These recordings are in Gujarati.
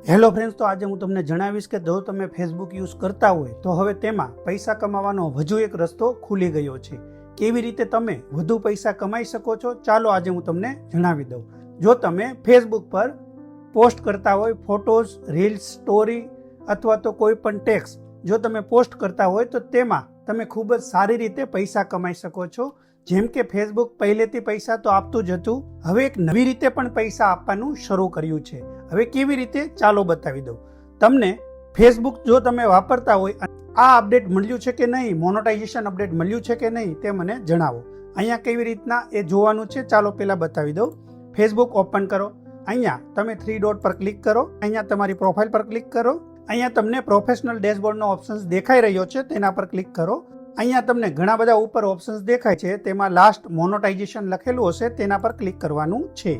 હેલો ફ્રેન્ડ્સ, તો આજે હું તમને જણાવીશ કે જો તમે ફેસબુક યુઝ કરતા હોય તો હવે તેમાં પૈસા કમાવાનો વધુ એક રસ્તો ખુલી ગયો છે। કેવી રીતે તમે વધુ પૈસા કમાઈ શકો છો, ચાલો આજે હું તમને જણાવી દઉં। જો તમે ફેસબુક પર પોસ્ટ કરતા હોય ફોટોઝ, રીલ્સ, સ્ટોરી અથવા તો કોઈ પણ ટેક્સ્ટ જો તમે પોસ્ટ કરતા હોય તો તેમાં તમે ખૂબ જ સારી રીતે પૈસા કમાઈ શકો છો। જેમ કે ફેસબુક પહેલેથી પૈસા તો આપતું જ હતું, હવે એક નવી રીતે પણ પૈસા આપવાનું શરૂ કર્યું છે। હવે કેવી રીતે, ચાલો બતાવી દઉં તમને। ફેસબુક જો તમે વાપરતા હોય, આ અપડેટ મળ્યું છે કે નહીં, મોનેટાઇઝેશન અપડેટ મળ્યું છે કે નહીં તે મને જણાવો। અહીંયા કેવી રીતના એ જોવાનું છે, ચાલો પહેલા બતાવી દઉં। ફેસબુક ઓપન કરો, અહીંયા તમે 3 ડોટ પર ક્લિક કરો, અહીંયા તમારી પ્રોફાઇલ પર ક્લિક કરો, અહીંયા તમને પ્રોફેશનલ ડેશબોર્ડનો ઓપ્શન્સ દેખાઈ રહ્યો છે તેના પર ક્લિક કરો। અહીંયા તમને ઘણા બધા ઉપર ઓપ્શન્સ દેખાય છે, તેમાં લાસ્ટ મોનેટાઇઝેશન લખેલું હશે તેના પર ક્લિક કરવાનું છે।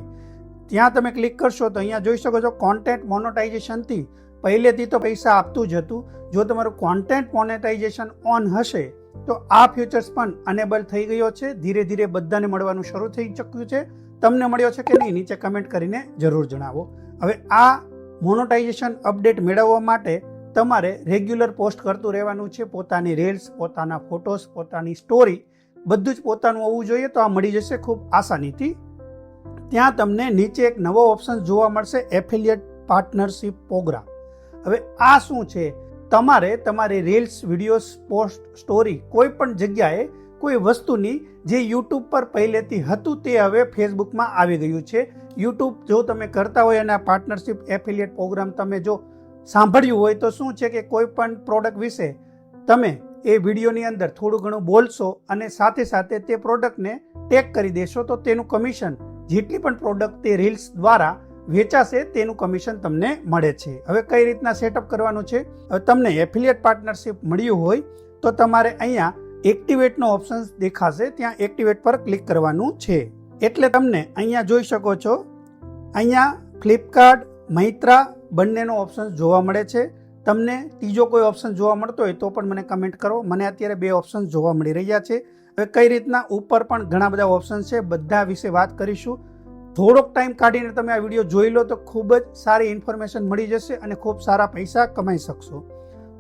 ત્યાં તમે ક્લિક કરશો તો અહીંયા જોઈ શકો છો કોન્ટેન્ટ મોનેટાઇઝેશનથી પહેલેથી તો પૈસા આપતું જ હતું। જો તમારું કોન્ટેન્ટ મોનેટાઇઝેશન ઓન હશે તો આ ફ્યુચર્સ પણ અનેબલ થઈ ગયો છે, ધીરે ધીરે બધાને મળવાનું શરૂ થઈ ચૂક્યું છે। તમને મળ્યો છે કે નહીં, નીચે કમેન્ટ કરીને જરૂર જણાવો। હવે આ મોનેટાઇઝેશન અપડેટ મેળવવા માટે તમારે રેગ્યુલર પોસ્ટ કરતું રહેવાનું છે, પોતાની રીલ્સ, પોતાના ફોટોસ, પોતાની સ્ટોરી બધું જ પોતાનું હોવું જોઈએ, તો આ મળી જશે ખૂબ આસાનીથી। ત્યાં તમને નીચે એક નવો ઓપ્શન જોવા મળશે, એફિલિયેટ પાર્ટનરશિપ પ્રોગ્રામ। હવે આ શું છે, તમારે તમારી રીલ્સ, વિડીયોઝ, પોસ્ટ, સ્ટોરી કોઈ પણ જગ્યાએ કોઈ વસ્તુની જે યુટ્યુબ પર પહેલેથી હતું તે હવે ફેસબુકમાં આવી ગયું છે। યુટ્યુબ જો તમે કરતા હોય અને આ પાર્ટનરશિપ એફિલિયેટ પ્રોગ્રામ તમે જો સાંભળ્યું હોય તો શું છે કે કોઈ પણ પ્રોડક્ટ વિશે તમે એ વિડીયોની અંદર થોડું ઘણું બોલશો અને સાથે સાથે તે પ્રોડક્ટને ટેગ કરી દેશો તો તેનું કમિશન, જેટલી પણ પ્રોડક્ટ તે રીલ્સ દ્વારા વેચાશે તેનું કમિશન તમને મળે છે। હવે કઈ રીતના સેટઅપ કરવાનું છે, હવે તમને એફિલિયેટ પાર્ટનરશિપ મળ્યું હોય તો તમારે અહીંયા એક્ટિવેટનો ઓપ્શન દેખાશે, ત્યાં એક્ટિવેટ પર ક્લિક કરવાનું છે। એટલે તમને અહીંયા જોઈ શકો છો, અહીંયા ફ્લિપકાર્ટ, મૈત્રા બંનેનો ઓપ્શન જોવા મળે છે। તમને ત્રીજો કોઈ ઓપ્શન જોવા મળતો હોય તો પણ મને કમેન્ટ કરો, મને અત્યારે 2 ઓપ્શન જોવા મળી રહ્યા છે। હવે કઈ રીતના, ઉપર પણ ઘણા બધા ઓપ્શન છે, બધા વિશે વાત કરીશું। થોડોક ટાઈમ કાઢીને તમે આ વિડીયો જોઈ લો તો ખૂબ જ સારી ઇન્ફોર્મેશન મળી જશે અને ખૂબ સારા પૈસા કમાઈ શકશો।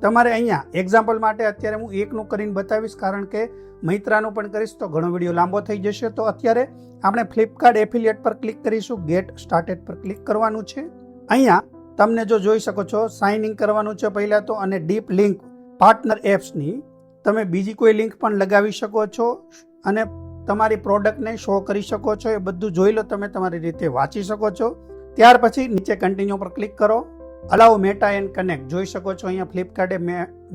તમારે અહીંયા એક્ઝામ્પલ માટે અત્યારે હું એકનું કરીને બતાવીશ, કારણ કે મૈત્રાનું પણ કરીશ તો ઘણો વિડીયો લાંબો થઈ જશે। તો અત્યારે આપણે ફ્લિપકાર્ટ એફિલિયેટ પર ક્લિક કરીશું, ગેટ સ્ટાર્ટેડ પર ક્લિક કરવાનું છે। અહીંયા તમને જો જોઈ શકો છો સાઇન ઇન કરવાનું છે પહેલાં તો, અને ડીપ લિંક પાર્ટનર એપ્સની તમે બીજી કોઈ લિંક પણ લગાવી શકો છો અને તમારી પ્રોડક્ટને શો કરી શકો છો। એ બધું જોઈ લો, તમે તમારી રીતે વાંચી શકો છો। ત્યાર પછી નીચે કન્ટિન્યુ પર ક્લિક કરો, અલાઉ મેટા એન્ડ કનેક્ટ જોઈ શકો છો, અહીંયા ફ્લિપકાર્ટે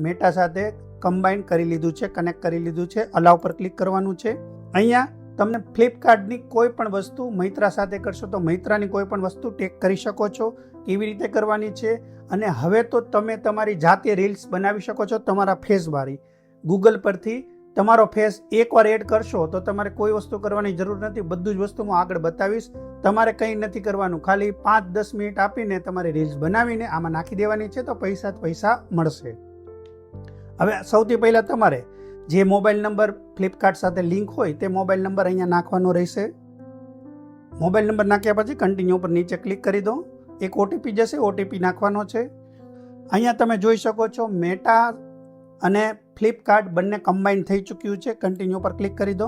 મેટા સાથે કમ્બાઈન કરી લીધું છે, કનેક્ટ કરી લીધું છે, અલાઉ પર ક્લિક કરવાનું છે। અહીંયા તમને ફ્લિપકાર્ટની કોઈ પણ વસ્તુ મૈત્રા સાથે કરશો તો મૈત્રાની કોઈ પણ વસ્તુ ટેગ કરી શકો છો, કેવી રીતે કરવાની છે। અને હવે તો તમે તમારી જાતે રીલ્સ બનાવી શકો છો, તમારા ફેસવાળી ગૂગલ પરથી તમારો ફેસ એકવાર એડ કરશો તો તમારે કોઈ વસ્તુ કરવાની જરૂર નથી, બધું જ વસ્તુ હું આગળ બતાવીશ। તમારે કંઈ નથી કરવાનું, ખાલી 5-10 મિનિટ આપીને તમારી રીલ્સ બનાવીને આમાં નાખી દેવાની છે તો પૈસા મળશે। હવે સૌથી પહેલાં તમારે જે મોબાઈલ નંબર ફ્લિપકાર્ટ સાથે લિંક હોય તે મોબાઈલ નંબર અહીંયા નાખવાનો રહેશે। મોબાઈલ નંબર નાખ્યા પછી કન્ટિન્યુ પર નીચે ક્લિક કરી દો, એક ઓટીપી જશે, ઓટીપી નાખવાનો છે। અહીંયા તમે જોઈ શકો છો મેટા અને ફ્લિપકાર્ટ બંને કમ્બાઈન થઈ ચૂક્યું છે, કન્ટિન્યુ પર ક્લિક કરી દો।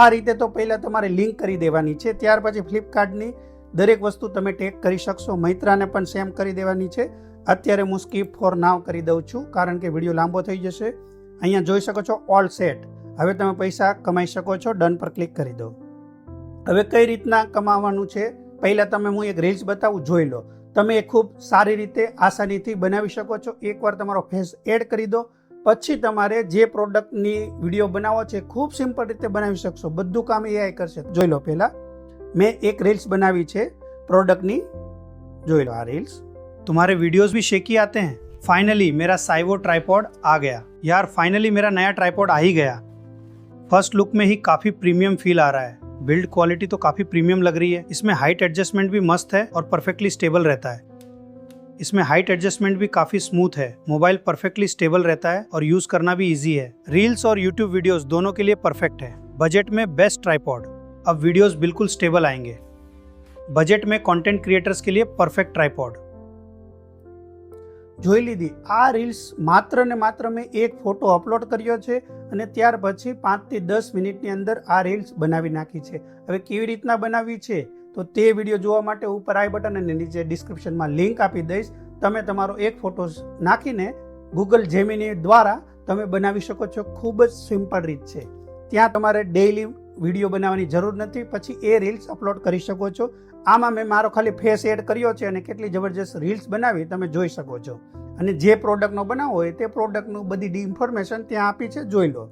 આ રીતે તો પહેલાં તમારે લિંક કરી દેવાની છે, ત્યાર પછી ફ્લિપકાર્ટની દરેક વસ્તુ તમે ટેગ કરી શકશો, મૈત્રાને પણ સેમ કરી દેવાની છે। અત્યારે હું સ્કીપ ફોર નાવ કરી દઉં છું કારણ કે વિડીયો લાંબો થઈ જશે। અહીંયા જોઈ શકો છો ઓલ સેટ, હવે તમે પૈસા કમાઈ શકો છો, ડન પર ક્લિક કરી દો। હવે કઈ રીતના કમાવાનું છે, પહેલાં તમે હું એક રીલ્સ બતાવું, જોઈ લો। તમે એ ખૂબ સારી રીતે આસાનીથી બનાવી શકો છો। એકવાર તમારો ફેસ એડ કરી દો પછી તમારે જે પ્રોડક્ટની વિડીયો બનાવો છે ખૂબ સિમ્પલ રીતે બનાવી શકશો, બધું કામ એઆઈ કરશે। જોઈ લો, પહેલાં મેં એક રીલ્સ બનાવી છે પ્રોડક્ટની, જોઈ લો આ રીલ્સ। तुम्हारे वीडियोस भी शेकी आते हैं? फाइनली मेरा साइवो ट्राइपॉड आ गया यार, फाइनली मेरा नया ट्राइपॉड आ ही गया। फर्स्ट लुक में ही काफ़ी प्रीमियम फील आ रहा है, बिल्ड क्वालिटी तो काफ़ी प्रीमियम लग रही है। इसमें हाइट एडजस्टमेंट भी मस्त है और परफेक्टली स्टेबल रहता है। इसमें हाइट एडजस्टमेंट भी काफ़ी स्मूथ है, मोबाइल परफेक्टली स्टेबल रहता है और यूज़ करना भी ईजी है। रील्स और यूट्यूब वीडियोस दोनों के लिए परफेक्ट है। बजट में बेस्ट ट्राइपॉड, अब वीडियोस बिल्कुल स्टेबल आएंगे। बजट में कंटेंट क्रिएटर्स के लिए परफेक्ट ट्राइपॉड। જોઈ લીધી આ રીલ્સ માત્ર ને માત્ર મેં એક ફોટો અપલોડ કર્યો છે અને ત્યાર પછી 5 થી 10 મિનિટની અંદર આ રીલ્સ બનાવી નાખી છે. હવે કેવી રીતના બનાવી છે તો તે વિડીયો જોવા માટે ઉપર આઈ બટન અને નીચે ડિસ્ક્રિપ્શનમાં લિંક આપી દઈશ. તમે તમારો એક ફોટો નાખીને ગૂગલ જેમિની દ્વારા તમે બનાવી શકો છો. ખૂબ જ સિમ્પલ રીત છે. ત્યાં તમારે ડેઇલી વિડીયો બનાવવાની જરૂર નથી. પછી એ રીલ્સ અપલોડ કરી શકો છો. આમાં મેં મારો ખાલી ફેસ એડ કર્યો છે અને કેટલી જબરજસ્ત રીલ્સ બનાવી તમે જોઈ શકો છો. અને જે પ્રોડક્ટનો બનાવવો હોય તે પ્રોડક્ટનું બધી ઇન્ફોર્મેશન ત્યાં આપી છે, જોઈ લો.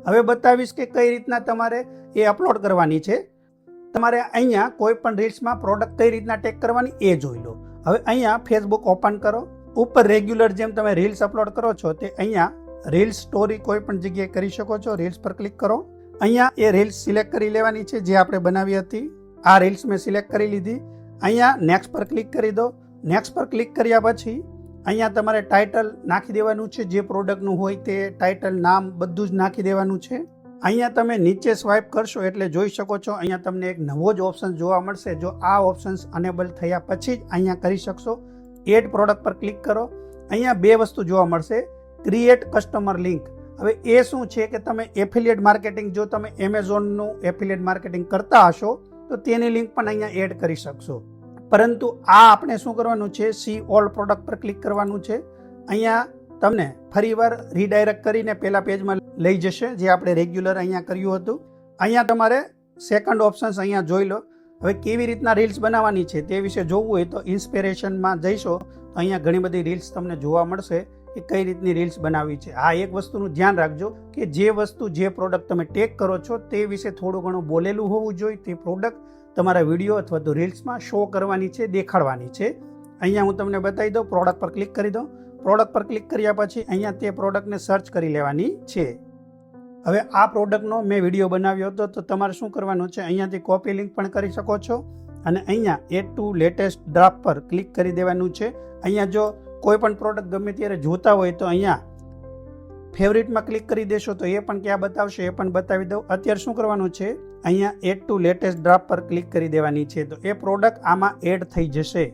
હવે બતાવીશ કે કઈ રીતના તમારે એ અપલોડ કરવાની છે. તમારે અહીંયા કોઈ પણ રીલ્સમાં પ્રોડક્ટ કઈ રીતના ટેગ કરવાની એ જોઈ લો. હવે અહીંયા ફેસબુક ઓપન કરો. ઉપર રેગ્યુલર જેમ તમે રીલ્સ અપલોડ કરો છો તે અહીંયા રીલ્સ સ્ટોરી કોઈ પણ જગ્યાએ કરી શકો છો. રીલ્સ પર ક્લિક કરો. અહીંયા એ રીલ્સ સિલેક્ટ કરી લેવાની છે જે આપણે બનાવી હતી. આ રીલ્સ મેં સિલેક્ટ કરી લીધી. અહીંયા નેક્સ્ટ પર ક્લિક કરી દો. નેક્સ્ટ પર ક્લિક કર્યા પછી અહીંયા તમારે ટાઇટલ નાખી દેવાનું છે. જે પ્રોડક્ટનું હોય તે ટાઇટલ, નામ બધું જ નાખી દેવાનું છે. અહીંયા તમે નીચે સ્વાઇપ કરશો એટલે જોઈ શકો છો અહીંયા તમને એક નવો જ ઓપ્શન જોવા મળશે. જો આ ઓપ્શન્સ અનેબલ થયા પછી જ અહીંયા કરી શકશો. એડ પ્રોડક્ટ પર ક્લિક કરો. અહીંયા બે વસ્તુ જોવા મળશે. Create customer link. હવે એ શું છે કે તમે એફિલિએટ માર્કેટિંગ, જો તમે એમેઝોનનું એફિલિએટ માર્કેટિંગ કરતા હશો તો તેની લિંક પણ અહીંયા એડ કરી શકશો. પરંતુ આ આપણે શું કરવાનું છે, સી ઓલ પ્રોડક્ટ પર ક્લિક કરવાનું છે. અહીંયા તમને ફરીવાર રીડાયરેક્ટ કરીને પહેલા પેજમાં લઈ જશે જે આપણે રેગ્યુલર અહીંયા કર્યું હતું. અહીંયા તમારે સેકન્ડ ઓપ્શન્સ અહીંયા જોઈ લો. હવે કેવી રીતના રીલ્સ બનાવવાની છે તે વિશે જોવું હોય તો ઇન્સ્પિરેશનમાં જઈશો તો અહીંયા ઘણી બધી રીલ્સ તમને જોવા મળશે કે કઈ રીતની રીલ્સ બનાવવી છે. આ એક વસ્તુનું ધ્યાન રાખજો કે જે વસ્તુ, જે પ્રોડક્ટ તમે ટેગ કરો છો તે વિશે થોડું ઘણું બોલેલું હોવું જોઈએ. તે પ્રોડક્ટ તમારા વિડીયો અથવા તો રીલ્સમાં શો કરવાની છે, દેખાડવાની છે. અહીંયા હું તમને બતાવી દઉં. પ્રોડક્ટ પર ક્લિક કરી દો. પ્રોડક્ટ પર ક્લિક કર્યા પછી અહીંયા તે પ્રોડક્ટને સર્ચ કરી લેવાની છે. હવે આ પ્રોડક્ટનો મેં વિડીયો બનાવ્યો હતો તો તમારે શું કરવાનું છે, અહીંયાથી કોપી લિંક પણ કરી શકો છો અને અહીંયા એડ ટુ લેટેસ્ટ ડ્રાફ્ટ પર ક્લિક કરી દેવાનું છે. અહીંયા જો કોઈ પણ પ્રોડક્ટ ગમે ત્યારે જોતા હોય તો અહીંયા ફેવરિટમાં ક્લિક કરી દેશો તો એ પણ ક્યાં બતાવશે એ પણ બતાવી દઉં. અત્યારે શું કરવાનું છે, અહીંયા એડ ટુ લેટેસ્ટ ડ્રાફ્ટ પર ક્લિક કરી દેવાની છે તો એ પ્રોડક્ટ આમાં એડ થઈ જશે.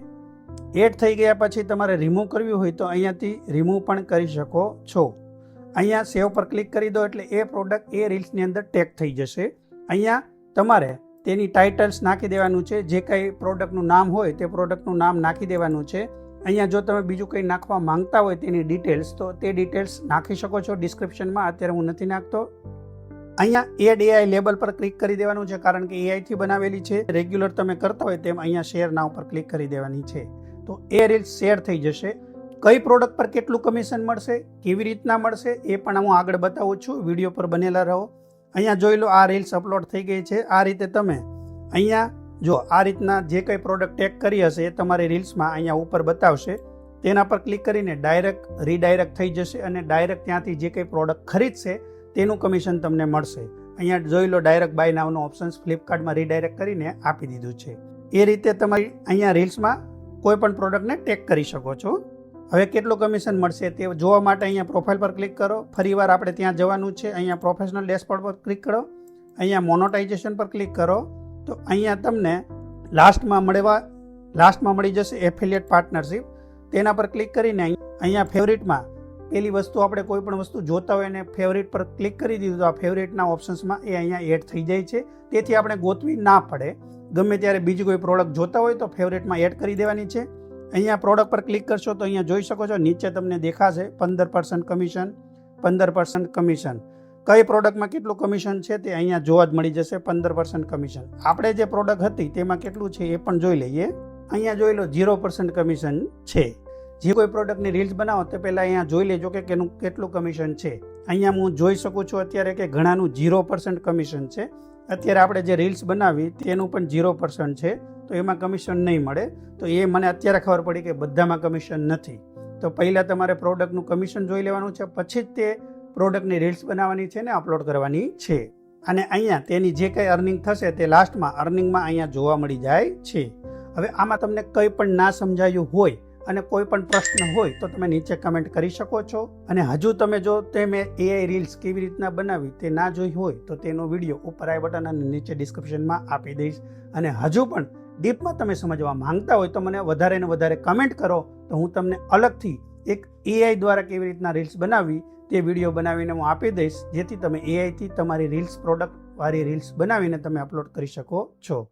એડ થઈ ગયા પછી તમારે રિમૂવ કરવી હોય તો અહીંયાથી રિમૂવ પણ કરી શકો છો. અહીંયા સેવ પર ક્લિક કરી દો એટલે એ પ્રોડક્ટ એ રીલ્સની અંદર ટેગ થઈ જશે. અહીંયા તમારે તેની ટાઇટલ્સ નાખી દેવાનું છે. જે કંઈ પ્રોડક્ટનું નામ હોય તે પ્રોડક્ટનું નામ નાખી દેવાનું છે. અહીંયા જો તમે બીજું કંઈ નાખવા માંગતા હોય તેની ડિટેલ્સ તો તે ડિટેલ્સ નાખી શકો છો ડિસ્ક્રિપ્શનમાં. અત્યારે હું નથી નાખતો. અહીંયા એડ એઆઈ લેબલ પર ક્લિક કરી દેવાનું છે કારણ કે એઆઈથી બનાવેલી છે. રેગ્યુલર તમે કરતા હોય તેમ અહીંયા શેર નાવ પર ક્લિક કરી દેવાની છે તો એ રીલ્સ શેર થઈ જશે. કઈ પ્રોડક્ટ પર કેટલું કમિશન મળશે, કેવી રીતના મળશે એ પણ હું આગળ બતાવું છું. વિડીયો પર બનેલા રહો. અહીંયા જોઈ લો આ રીલ્સ અપલોડ થઈ ગઈ છે. આ રીતે તમે અહીંયા જો આ રીતના જે કંઈ પ્રોડક્ટ ટેગ કરી હશે એ તમારી રીલ્સમાં અહીંયા ઉપર બતાવશે. તેના પર ક્લિક કરીને ડાયરેક્ટ રીડાયરેક્ટ થઈ જશે અને ડાયરેક્ટ ત્યાંથી જે કંઈ પ્રોડક્ટ ખરીદશે તેનું કમિશન તમને મળશે. અહીંયા જોઈ લો ડાયરેક્ટ બાય નાવનો ઓપ્શન્સ ફ્લિપકાર્ટમાં રીડાયરેક્ટ કરીને આપી દીધું છે. એ રીતે તમારી અહીંયા રીલ્સમાં કોઈ પણ પ્રોડક્ટને ટેગ કરી શકો છો. હવે કેટલું કમિશન મળશે તે જોવા માટે અહીંયા પ્રોફાઇલ પર ક્લિક કરો. ફરીવાર આપણે ત્યાં જવાનું છે. અહીંયા પ્રોફેશનલ ડેશબોર્ડ પર ક્લિક કરો. અહીંયા મોનોટાઇઝેશન પર ક્લિક કરો તો અહીંયા તમને લાસ્ટમાં મળી જશે એફિલિએટ પાર્ટનરશિપ. તેના પર ક્લિક કરીને અહીંયા ફેવરિટમાં પેલી વસ્તુ આપણે કોઈ પણ વસ્તુ જોતા હોય અને ફેવરિટ પર ક્લિક કરી દીધું તો આ ફેવરિટના ઓપ્શન્સમાં એ અહીંયા એડ થઈ જાય છે. તેથી આપણે ગોતવી ના પડે. ગમે ત્યારે બીજી કોઈ પ્રોડક્ટ જોતા હોય તો ફેવરિટમાં એડ કરી દેવાની છે. અહીંયા પ્રોડક્ટ પર ક્લિક કરશો તો અહીંયા જોઈ શકો છો નીચે તમને દેખાશે 15% કમિશન, 15% કમિશન. કઈ પ્રોડક્ટમાં કેટલું કમિશન છે તે અહીંયા જોવા જ મળી જશે. 15% કમિશન. આપણે જે પ્રોડક્ટ હતી તેમાં કેટલું છે એ પણ જોઈ લઈએ. અહીંયા જોઈ લો 0% કમિશન છે. જે કોઈ પ્રોડક્ટની રીલ્સ બનાવો તે પહેલાં અહીંયા જોઈ લેજો કે એનું કેટલું કમિશન છે. અહીંયા હું જોઈ શકું છું અત્યારે કે ઘણાનું 0% કમિશન છે. અત્યારે આપણે જે રીલ્સ બનાવી તેનું પણ 0% છે તો એમાં કમિશન નહીં મળે. તો એ મને અત્યારે ખબર પડી કે બધામાં કમિશન નથી. તો પહેલાં તમારે પ્રોડક્ટનું કમિશન જોઈ લેવાનું છે, પછી જ તે પ્રોડક્ટની રીલ્સ બનાવવાની છે ને અપલોડ કરવાની છે. અને અહીંયા તેની જે કંઈ અર્નિંગ થશે તે લાસ્ટમાં અર્નિંગમાં અહીંયા જોવા મળી જાય છે. હવે આમાં તમને કંઈ પણ ના સમજાયું હોય અને કોઈ પણ પ્રશ્ન હોય તો તમે નીચે કમેન્ટ કરી શકો છો. અને હજુ તમે જો મેં એઆઈ રીલ્સ કેવી રીતના બનાવી તે ના જોઈ હોય તો તેનો વિડીયો ઉપર આઈ બટન અને નીચે ડિસ્ક્રિપ્શનમાં આપી દઈશ. અને હજુ પણ ડીપમાં તમે સમજવા માંગતા હોય તો મને વધારે ને વધારે કમેન્ટ કરો, તો હું તમને અલગથી એક AI દ્વારા કેવી રીતના રીલ્સ બનાવવી તે વિડીયો બનાવીને હું આપી દઈશ, જેથી તમે AI થી તમારી રીલ્સ પ્રોડક્ટ વાળી રીલ્સ બનાવીને તમે અપલોડ કરી શકો છો.